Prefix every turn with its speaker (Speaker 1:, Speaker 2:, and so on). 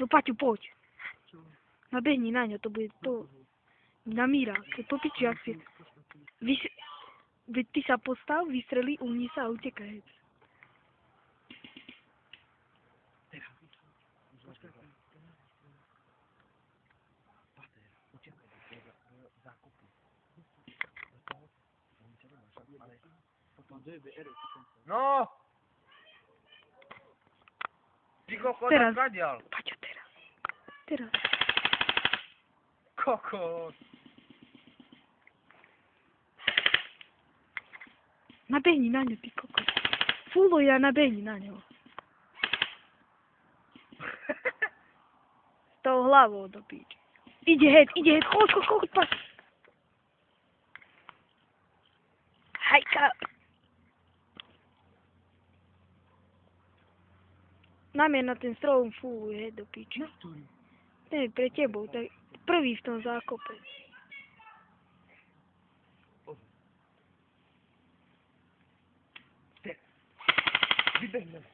Speaker 1: No Paťo, poď. Nabehni na ňo, to bude to. Namíra, keď popiči, ak si... Veď ty sa postav, vystrelí, umni sa a utekaj.
Speaker 2: No! Ty kokos,
Speaker 1: Teraz.
Speaker 2: zadial.
Speaker 1: Paťo, teraz. Teraz.
Speaker 2: Kokos.
Speaker 1: Nabehni na ňo, ty kokos. Fúluj a nabehni na ňo. S tou hlavou do píči. Ide head, choď, paď. Hajka. Namier na ten strom, fúluj head do píči. Ne, pre tebou, tak prvý v tom zákope.
Speaker 2: Vybehnem.